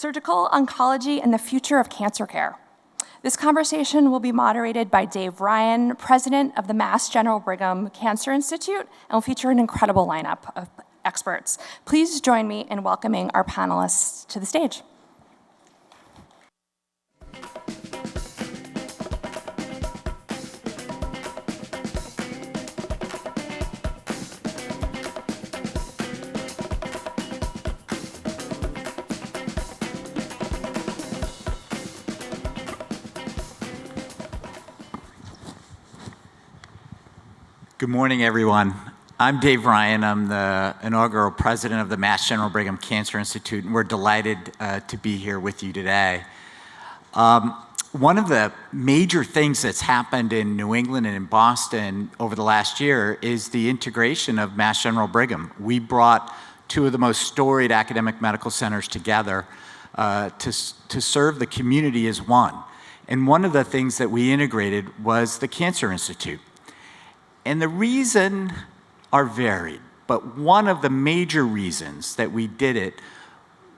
Surgical Oncology and the Future of Cancer Care. This conversation will be moderated by Dave Ryan, president of the Mass General Brigham Cancer Institute, and will feature an incredible lineup of experts. Please join me in welcoming our panelists to the stage. Good morning, everyone. I'm Dave Ryan. I'm the inaugural president of the Mass General Brigham Cancer Institute, and we're delighted to be here with you today. One of the major things that's happened in New England and in Boston over the last year is the integration of Mass General Brigham. We brought two of the most storied academic medical centers together to serve the community as one. And one of the things that we integrated was the Cancer Institute. And the reason are varied, but one of the major reasons that we did it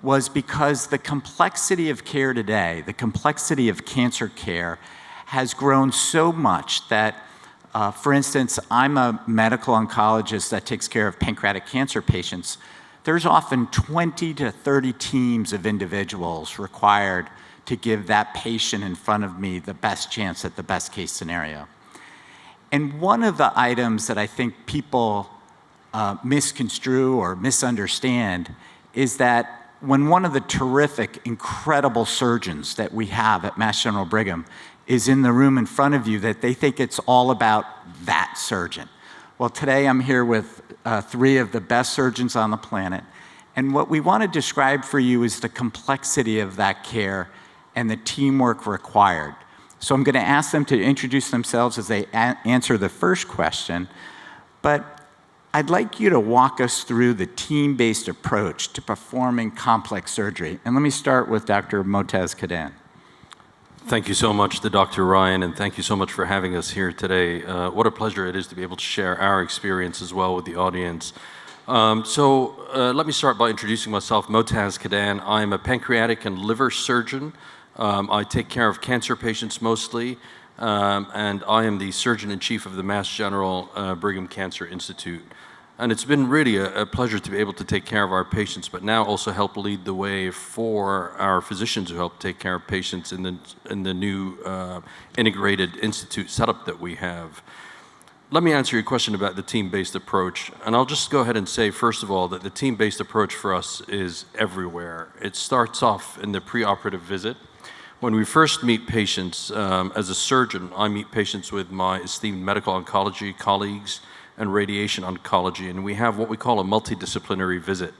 was because the complexity of care today, the complexity of cancer care, has grown so much that, for instance, I'm a medical oncologist that takes care of pancreatic cancer patients. There's often 20 to 30 teams of individuals required to give that patient in front of me the best chance at the best case scenario. And one of the items that I think people misconstrue or misunderstand is that when one of the terrific, incredible surgeons that we have at Mass General Brigham is in the room in front of you, that they think it's all about that surgeon. Well, today I'm here with three of the best surgeons on the planet, and what we want to describe for you is the complexity of that care and the teamwork required. So I'm going to ask them to introduce themselves as they answer the first question, but I'd like you to walk us through the team-based approach to performing complex surgery. And let me start with Dr. Motaz Kadan. Thank you so much to Dr. Ryan, and thank you so much for having us here today. What a pleasure it is to be able to share our experience as well with the audience. Let me start by introducing myself. Motaz Kadan. I'm a pancreatic and liver surgeon. I take care of cancer patients mostly, and I am the Surgeon-in-Chief of the Mass General Brigham Cancer Institute. And it's been really a pleasure to be able to take care of our patients, but now also help lead the way for our physicians who help take care of patients in the new integrated institute setup that we have. Let me answer your question about the team-based approach. And I'll just go ahead and say, first of all, that the team-based approach for us is everywhere. It starts off in the preoperative visit. When we first meet patients, as a surgeon, I meet patients with my esteemed medical oncology colleagues and radiation oncology, and we have what we call a multidisciplinary visit.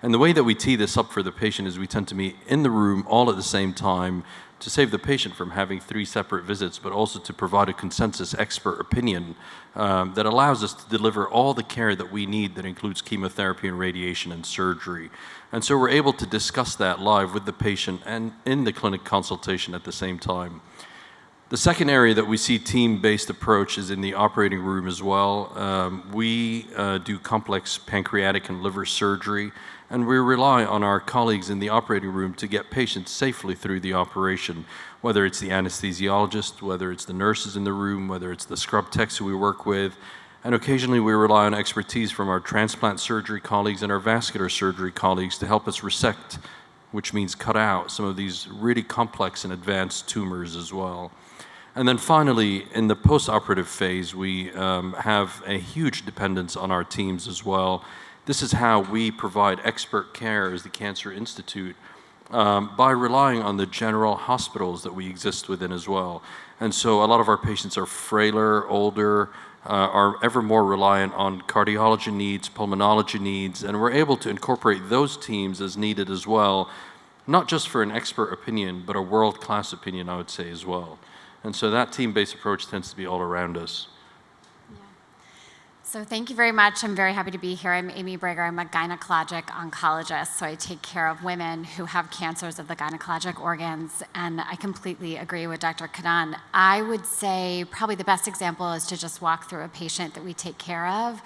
And the way that we tee this up for the patient is we tend to meet in the room all at the same time to save the patient from having three separate visits, but also to provide a consensus expert opinion that allows us to deliver all the care that we need that includes chemotherapy and radiation and surgery. And so we're able to discuss that live with the patient and in the clinic consultation at the same time. The second area that we see team-based approach is in the operating room as well. We do complex pancreatic and liver surgery, and we rely on our colleagues in the operating room to get patients safely through the operation, whether it's the anesthesiologist, whether it's the nurses in the room, whether it's the scrub techs who we work with. And occasionally we rely on expertise from our transplant surgery colleagues and our vascular surgery colleagues to help us resect, which means cut out, some of these really complex and advanced tumors as well. And then finally, in the post-operative phase, we have a huge dependence on our teams as well. This is how we provide expert care as the Cancer Institute by relying on the general hospitals that we exist within as well. And so a lot of our patients are frailer, older, are ever more reliant on cardiology needs, pulmonology needs, and we're able to incorporate those teams as needed as well, not just for an expert opinion, but a world-class opinion, I would say, as well. And so that team-based approach tends to be all around us. So thank you very much. I'm very happy to be here. I'm Amy Brager. I'm a gynecologic oncologist, so I take care of women who have cancers of the gynecologic organs, and I completely agree with Dr. Kadan. I would say probably the best example is to just walk through a patient that we take care of.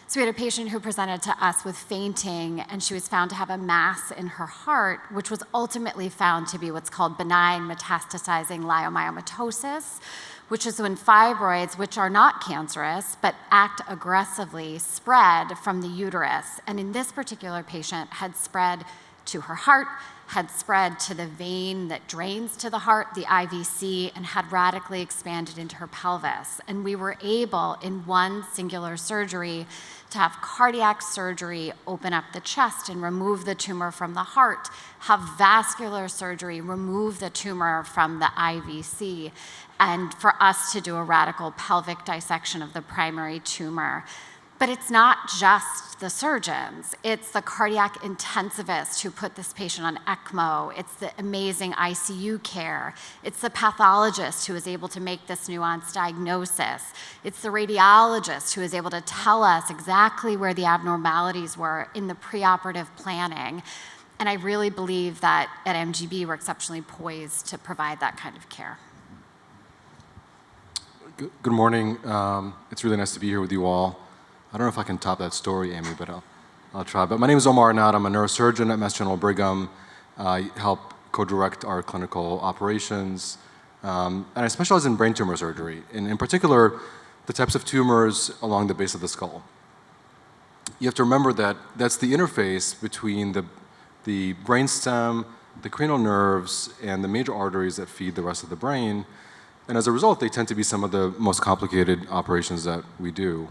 So we had a patient who presented to us with fainting, and she was found to have a mass in her heart, which was ultimately found to be what's called benign metastasizing leiomyomatosis, which is when fibroids, which are not cancerous, but act aggressively, spread from the uterus. And in this particular patient, had spread to her heart, had spread to the vein that drains to the heart, the IVC, and had radically expanded into her pelvis. And we were able, in one singular surgery, to have cardiac surgery, open up the chest and remove the tumor from the heart, have vascular surgery, remove the tumor from the IVC, and for us to do a radical pelvic dissection of the primary tumor. But it's not just the surgeons. It's the cardiac intensivist who put this patient on ECMO. It's the amazing ICU care. It's the pathologist who was able to make this nuanced diagnosis. It's the radiologist who was able to tell us exactly where the abnormalities were in the preoperative planning. And I really believe that at MGB, we're exceptionally poised to provide that kind of care. Good morning. It's really nice to be here with you all. I don't know if I can top that story, Amy, but I'll try. But my name is Omar Arnaud. I'm a neurosurgeon at Mass General Brigham. I help co-direct our clinical operations. And I specialize in brain tumor surgery, and in particular, the types of tumors along the base of the skull. You have to remember that that's the interface between the brainstem, the cranial nerves, and the major arteries that feed the rest of the brain. And as a result, they tend to be some of the most complicated operations that we do.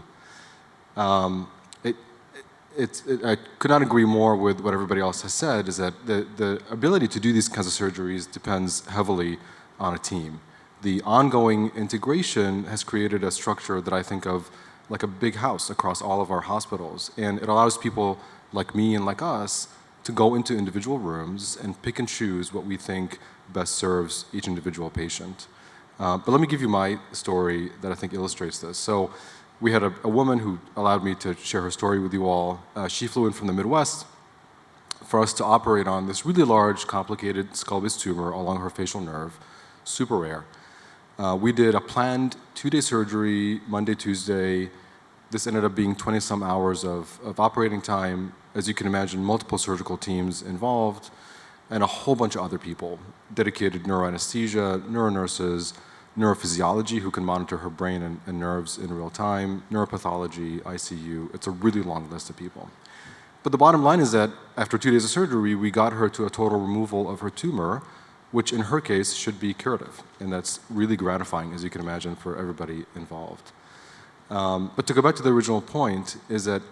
I could not agree more with what everybody else has said, is that the ability to do these kinds of surgeries depends heavily on a team. The ongoing integration has created a structure that I think of like a big house across all of our hospitals. And it allows people like me and like us to go into individual rooms and pick and choose what we think best serves each individual patient. But let me give you my story that I think illustrates this. So we had a woman who allowed me to share her story with you all. She flew in from the Midwest for us to operate on this really large, complicated skull-base tumor along her facial nerve, super rare. We did a planned 2-day surgery, Monday, Tuesday. This ended up being 20-some hours of operating time. As you can imagine, multiple surgical teams involved, and a whole bunch of other people, dedicated neuroanesthesia, neuronurses, neurophysiology who can monitor her brain and nerves in real time, neuropathology, ICU. It's a really long list of people. But the bottom line is that after 2 days of surgery, we got her to a total removal of her tumor, which in her case should be curative. And that's really gratifying, as you can imagine, for everybody involved. But to go back to the original point is that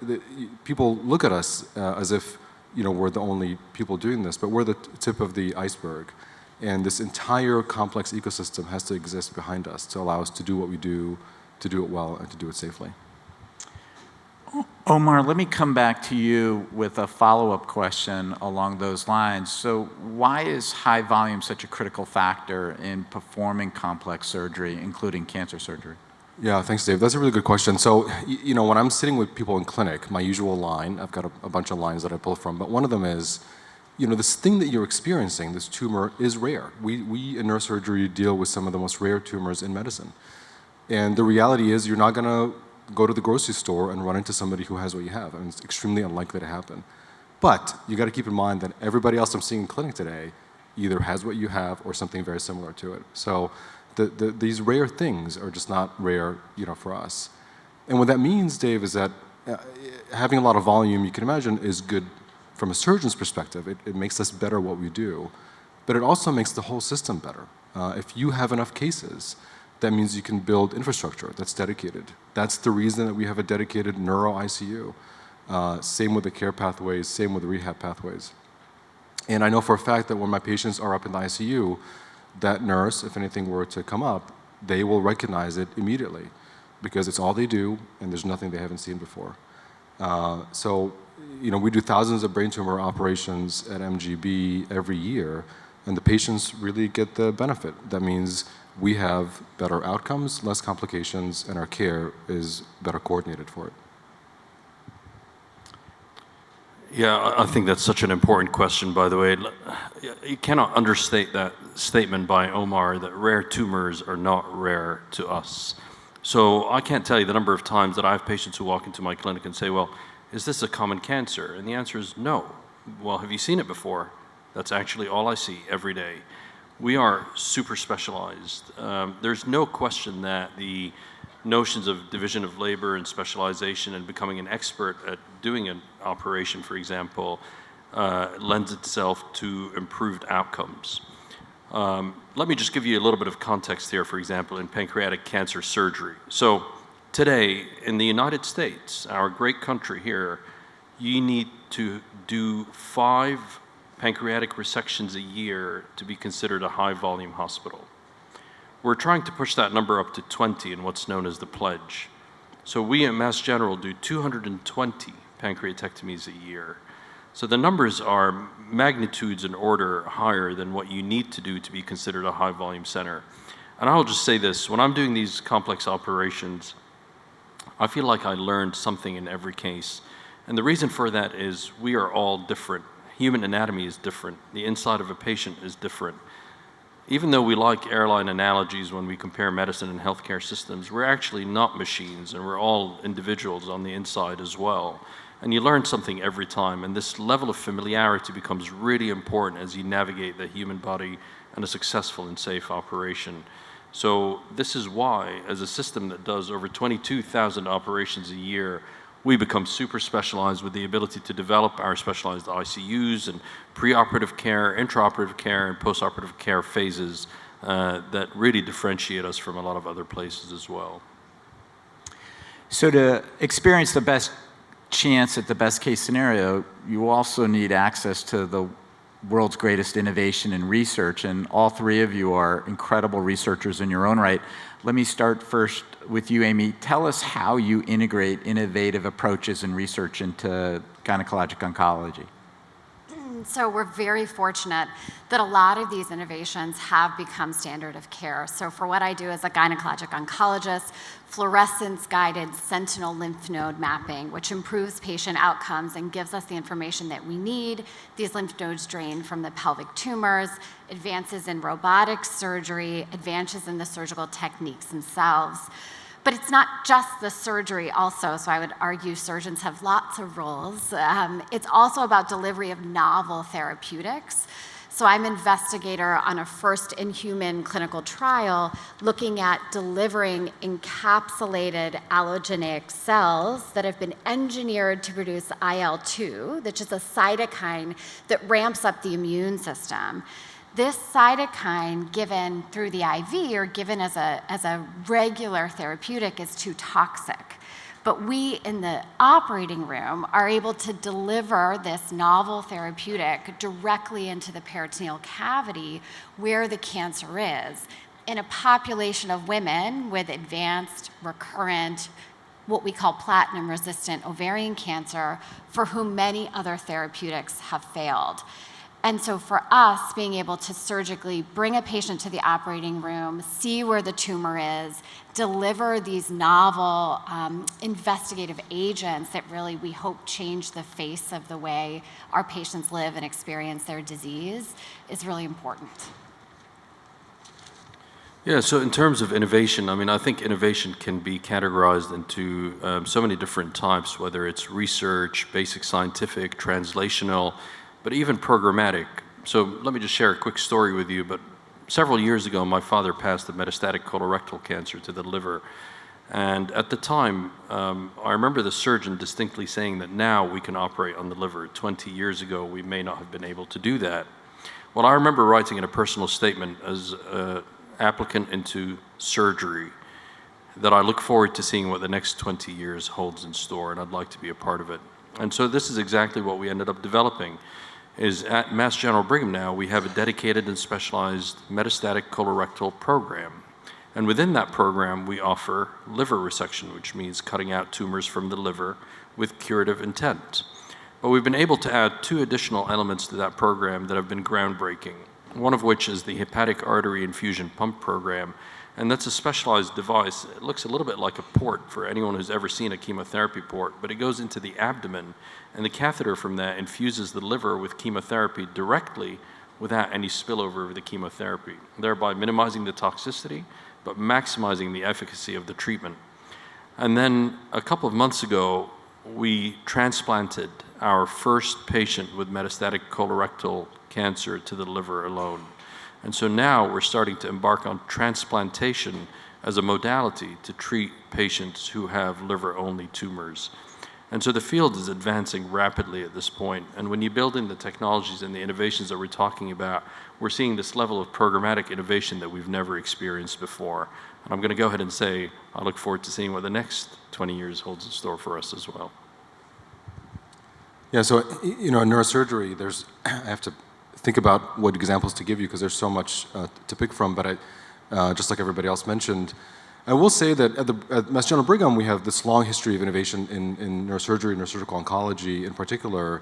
people look at us as if we're the only people doing this, but we're the tip of the iceberg. And this entire complex ecosystem has to exist behind us to allow us to do what we do, to do it well, and to do it safely. Omar, let me come back to you with a follow-up question along those lines. So why is high volume such a critical factor in performing complex surgery, including cancer surgery? Yeah, thanks, Dave. That's a really good question. So, when I'm sitting with people in clinic, my usual line, I've got a bunch of lines that I pull from, but one of them is, this thing that you're experiencing, this tumor, is rare. We in neurosurgery deal with some of the most rare tumors in medicine. And the reality is you're not going to go to the grocery store and run into somebody who has what you have. I mean, it's extremely unlikely to happen. But you got to keep in mind that everybody else I'm seeing in clinic today either has what you have or something very similar to it. So these rare things are just not rare, for us. And what that means, Dave, is that having a lot of volume, you can imagine, is good from a surgeon's perspective. It makes us better at what we do, but it also makes the whole system better. If you have enough cases, that means you can build infrastructure that's dedicated. That's the reason that we have a dedicated neuro ICU. Same with the care pathways, same with the rehab pathways. And I know for a fact that when my patients are up in the ICU, that nurse, if anything were to come up, they will recognize it immediately because it's all they do and there's nothing they haven't seen before. So, we do thousands of brain tumor operations at MGB every year, and the patients really get the benefit. That means we have better outcomes, less complications, and our care is better coordinated for it. Yeah, I think that's such an important question, by the way. You cannot understate that statement by Omar that rare tumors are not rare to us. So I can't tell you the number of times that I have patients who walk into my clinic and say, well, is this a common cancer? And the answer is no. Well, have you seen it before? That's actually all I see every day. We are super specialized. There's no question that the notions of division of labor and specialization and becoming an expert at doing an operation, for example, lends itself to improved outcomes. Let me just give you a little bit of context here, for example, in pancreatic cancer surgery. So today, in the United States, our great country here, you need to do 5 pancreatic resections a year to be considered a high-volume hospital. We're trying to push that number up to 20 in what's known as the pledge. So we at Mass General do 220 pancreatectomies a year. So the numbers are magnitudes in order higher than what you need to do to be considered a high-volume center. And I'll just say this, when I'm doing these complex operations, I feel like I learned something in every case. And the reason for that is we are all different. Human anatomy is different. The inside of a patient is different. Even though we like airline analogies when we compare medicine and healthcare systems, we're actually not machines, and we're all individuals on the inside as well. And you learn something every time, and this level of familiarity becomes really important as you navigate the human body and a successful and safe operation. So this is why, as a system that does over 22,000 operations a year, we become super specialized with the ability to develop our specialized ICUs and preoperative care, intraoperative care, and postoperative care phases that really differentiate us from a lot of other places as well. So to experience the best chance at the best case scenario, you also need access to the world's greatest innovation and research, and all 3 of you are incredible researchers in your own right. Let me start first with you, Amy. Tell us how you integrate innovative approaches and research into gynecologic oncology. So we're very fortunate that a lot of these innovations have become standard of care. So for what I do as a gynecologic oncologist, fluorescence-guided sentinel lymph node mapping, which improves patient outcomes and gives us the information that we need. These lymph nodes drain from the pelvic tumors, advances in robotic surgery, advances in the surgical techniques themselves. But it's not just the surgery also, so I would argue surgeons have lots of roles. It's also about delivery of novel therapeutics. So I'm investigator on a first-in-human clinical trial looking at delivering encapsulated allogeneic cells that have been engineered to produce IL-2, which is a cytokine that ramps up the immune system. This cytokine given through the IV or given as a regular therapeutic is too toxic. But we in the operating room are able to deliver this novel therapeutic directly into the peritoneal cavity where the cancer is in a population of women with advanced, recurrent, what we call platinum-resistant ovarian cancer for whom many other therapeutics have failed. And so for us, being able to surgically bring a patient to the operating room, see where the tumor is, deliver these novel investigative agents that really we hope change the face of the way our patients live and experience their disease is really important. Yeah, so in terms of innovation, I mean, I think innovation can be categorized into so many different types, whether it's research, basic scientific, translational, but even programmatic. So let me just share a quick story with you. But several years ago, my father passed of metastatic colorectal cancer to the liver. And at the time, I remember the surgeon distinctly saying that now we can operate on the liver. 20 years ago, we may not have been able to do that. Well, I remember writing in a personal statement as an applicant into surgery that I look forward to seeing what the next 20 years holds in store, and I'd like to be a part of it. And so this is exactly what we ended up developing. Is at Mass General Brigham now, we have a dedicated and specialized metastatic colorectal program. And within that program, we offer liver resection, which means cutting out tumors from the liver with curative intent. But we've been able to add 2 additional elements to that program that have been groundbreaking, one of which is the hepatic artery infusion pump program. And that's a specialized device. It looks a little bit like a port for anyone who's ever seen a chemotherapy port, but it goes into the abdomen, and the catheter from that infuses the liver with chemotherapy directly without any spillover of the chemotherapy, thereby minimizing the toxicity, but maximizing the efficacy of the treatment. And then a couple of months ago, we transplanted our first patient with metastatic colorectal cancer to the liver alone. And so now we're starting to embark on transplantation as a modality to treat patients who have liver-only tumors. And so the field is advancing rapidly at this point. And when you build in the technologies and the innovations that we're talking about, we're seeing this level of programmatic innovation that we've never experienced before. And I'm going to go ahead and say I look forward to seeing what the next 20 years holds in store for us as well. Yeah, so, in neurosurgery, I have to think about what examples to give you because there's so much to pick from, but just like everybody else mentioned, I will say that at Mass General Brigham, we have this long history of innovation in neurosurgery, neurosurgical oncology in particular.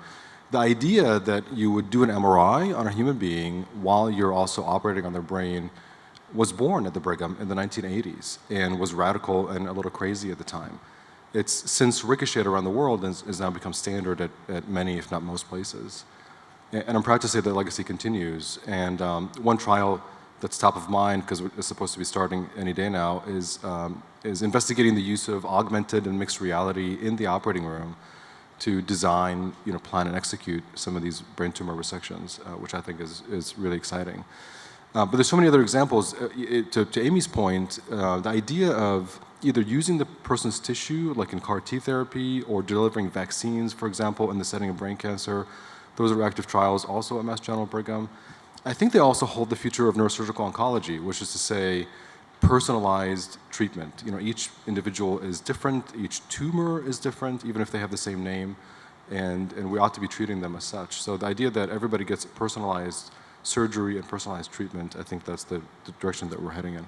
The idea that you would do an MRI on a human being while you're also operating on their brain was born at the Brigham in the 1980s and was radical and a little crazy at the time. It's since ricocheted around the world and has now become standard at many, if not most places. And I'm proud to say that legacy continues. And one trial that's top of mind, because it's supposed to be starting any day now, is investigating the use of augmented and mixed reality in the operating room to design, plan and execute some of these brain tumor resections, which I think is really exciting. But there's so many other examples. To Amy's point, the idea of either using the person's tissue, like in CAR T therapy, or delivering vaccines, for example, in the setting of brain cancer, those are active trials also at Mass General Brigham. I think they also hold the future of neurosurgical oncology, which is to say personalized treatment. Each individual is different, each tumor is different, even if they have the same name, and we ought to be treating them as such. So the idea that everybody gets personalized surgery and personalized treatment, I think that's the direction that we're heading in.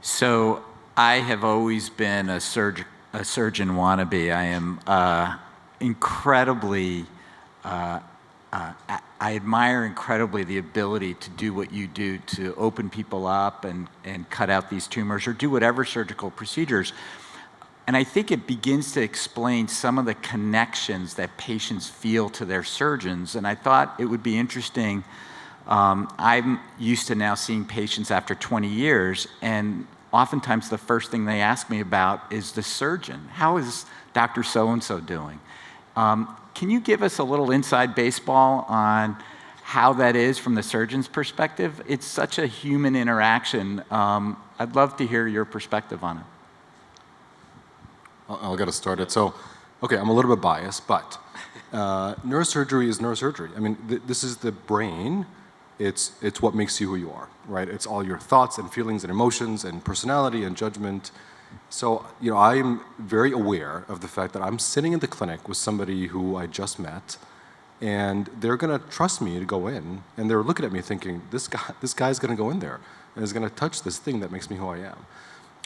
So I have always been a surgeon wannabe. I am incredibly, I admire incredibly the ability to do what you do to open people up and cut out these tumors or do whatever surgical procedures. And I think it begins to explain some of the connections that patients feel to their surgeons. And I thought it would be interesting. I'm used to now seeing patients after 20 years, and oftentimes the first thing they ask me about is the surgeon. How is Dr. So-and-so doing? Can you give us a little inside baseball on how that is from the surgeon's perspective? It's such a human interaction. I'd love to hear your perspective on it. I'll get us started. So, okay, I'm a little bit biased, but neurosurgery is neurosurgery. I mean, this is the brain. It's what makes you who you are, right? It's all your thoughts and feelings and emotions and personality and judgment. So, I'm very aware of the fact that I'm sitting in the clinic with somebody who I just met, and they're going to trust me to go in, and they're looking at me thinking, this guy's going to go in there and is going to touch this thing that makes me who I am.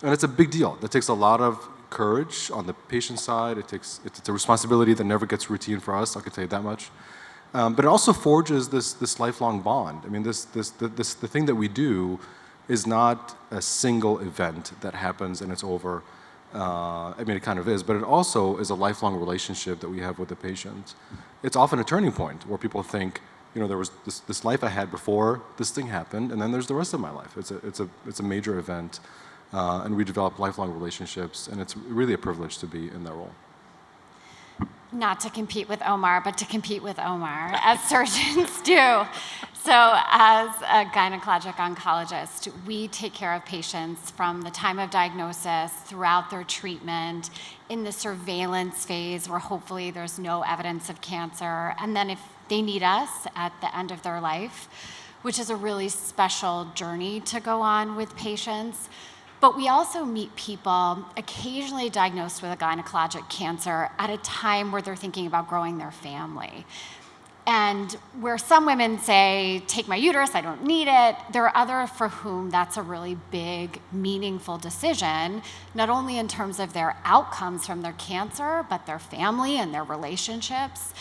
And it's a big deal. That takes a lot of courage on the patient side. It's a responsibility that never gets routine for us, I can tell you that much. But it also forges this lifelong bond. I mean, the thing that we do is not a single event that happens and it's over. I mean, it kind of is, but it also is a lifelong relationship that we have with the patient. It's often a turning point where people think, there was this life I had before this thing happened, and then there's the rest of my life. It's a major event, and we develop lifelong relationships, and it's really a privilege to be in that role. Not to compete with Omar, but to compete with Omar, as surgeons do. So as a gynecologic oncologist, we take care of patients from the time of diagnosis, throughout their treatment, in the surveillance phase where hopefully there's no evidence of cancer, and then if they need us at the end of their life, which is a really special journey to go on with patients. But we also meet people occasionally diagnosed with a gynecologic cancer at a time where they're thinking about growing their family. And where some women say, take my uterus, I don't need it, there are others for whom that's a really big, meaningful decision, not only in terms of their outcomes from their cancer, but their family and their relationships.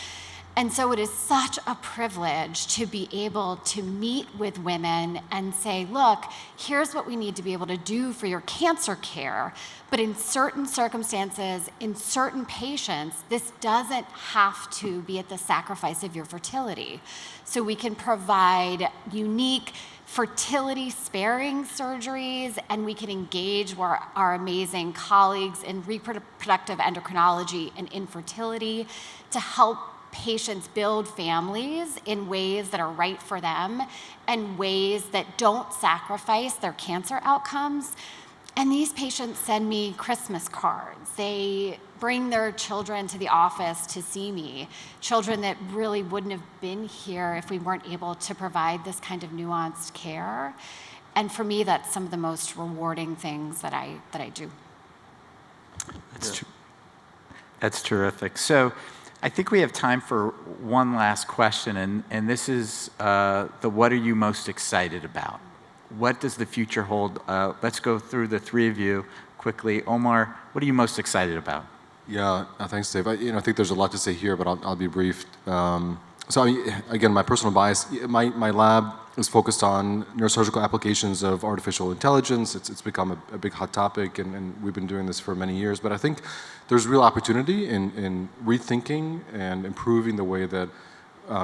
And so it is such a privilege to be able to meet with women and say, look, here's what we need to be able to do for your cancer care. But in certain circumstances, in certain patients, this doesn't have to be at the sacrifice of your fertility. So we can provide unique fertility sparing surgeries, and we can engage our amazing colleagues in reproductive endocrinology and infertility to help patients build families in ways that are right for them and ways that don't sacrifice their cancer outcomes. And these patients send me Christmas cards. They bring their children to the office to see me, children that really wouldn't have been here if we weren't able to provide this kind of nuanced care. And for me, that's some of the most rewarding things that I do. That's terrific. So I think we have time for one last question, and this is what are you most excited about? What does the future hold? Let's go through the three of you quickly. Omar, what are you most excited about? Yeah, thanks, Dave. I think there's a lot to say here, but I'll be brief. So again, my personal bias, my lab is focused on neurosurgical applications of artificial intelligence. It's become a big hot topic, and we've been doing this for many years. But I think there's real opportunity in rethinking and improving the way that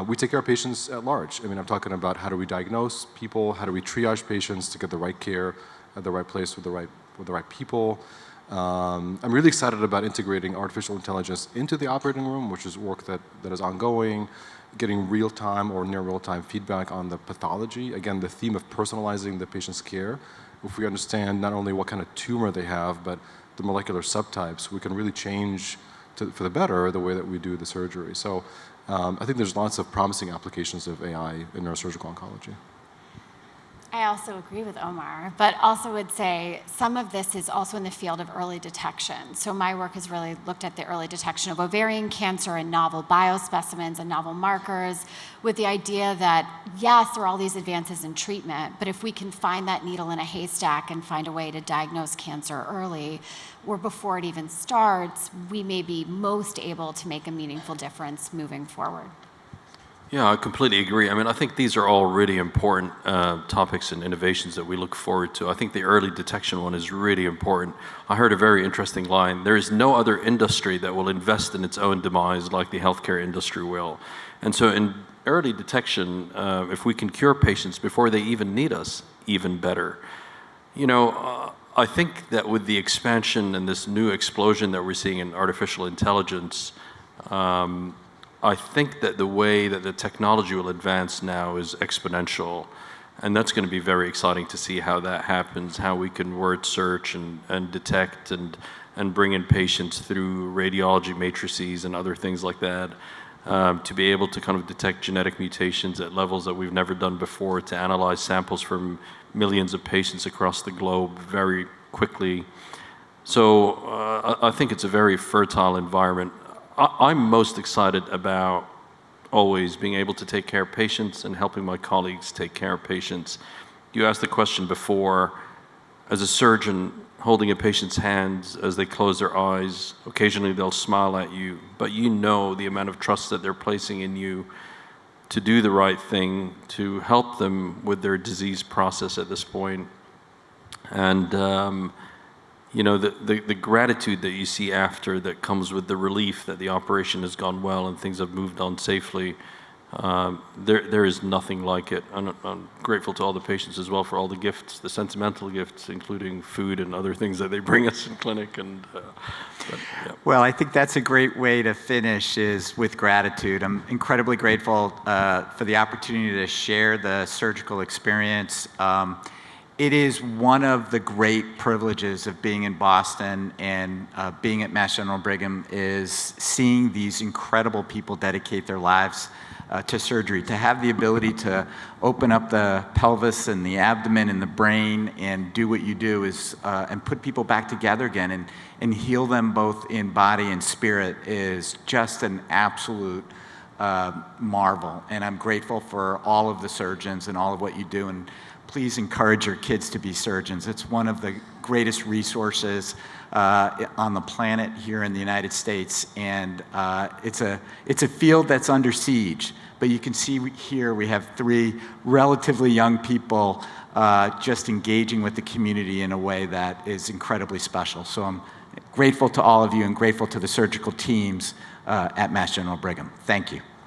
we take care of patients at large. I mean, I'm talking about how do we diagnose people, how do we triage patients to get the right care at the right place with the right people. I'm really excited about integrating artificial intelligence into the operating room, which is work that is ongoing, getting real-time or near real-time feedback on the pathology. Again, the theme of personalizing the patient's care. If we understand not only what kind of tumor they have, but the molecular subtypes, we can really change for the better the way that we do the surgery. So I think there's lots of promising applications of AI in neurosurgical oncology. I also agree with Omar, but also would say some of this is also in the field of early detection. So my work has really looked at the early detection of ovarian cancer and novel biospecimens and novel markers with the idea that, yes, there are all these advances in treatment, but if we can find that needle in a haystack and find a way to diagnose cancer early or before it even starts, we may be most able to make a meaningful difference moving forward. Yeah, I completely agree. I mean, I think these are all really important topics and innovations that we look forward to. I think the early detection one is really important. I heard a very interesting line. There is no other industry that will invest in its own demise like the healthcare industry will. And so in early detection, if we can cure patients before they even need us, even better. You know, I think that with the expansion and this new explosion that we're seeing in artificial intelligence, I think that the way that the technology will advance now is exponential, and that's going to be very exciting to see how that happens, how we can word search and detect and bring in patients through radiology matrices and other things like that, to be able to kind of detect genetic mutations at levels that we've never done before, to analyze samples from millions of patients across the globe very quickly. So I think it's a very fertile environment. I'm most excited about always being able to take care of patients and helping my colleagues take care of patients. You asked the question before, as a surgeon holding a patient's hands as they close their eyes, occasionally they'll smile at you, but you know the amount of trust that they're placing in you to do the right thing, to help them with their disease process at this point. And you know, the gratitude that you see after that comes with the relief that the operation has gone well and things have moved on safely, there is nothing like it. I'm grateful to all the patients as well for all the gifts, the sentimental gifts, including food and other things that they bring us in clinic. And yeah. Well, I think that's a great way to finish, is with gratitude. I'm incredibly grateful for the opportunity to share the surgical experience. It is one of the great privileges of being in Boston and being at Mass General Brigham is seeing these incredible people dedicate their lives to surgery. To have the ability to open up the pelvis and the abdomen and the brain and do what you do is, and put people back together again and heal them both in body and spirit is just an absolute marvel. And I'm grateful for all of the surgeons and all of what you do. And please encourage your kids to be surgeons. It's one of the greatest resources on the planet here in the United States, and it's a field that's under siege. But you can see here we have 3 relatively young people just engaging with the community in a way that is incredibly special. So I'm grateful to all of you and grateful to the surgical teams at Mass General Brigham. Thank you.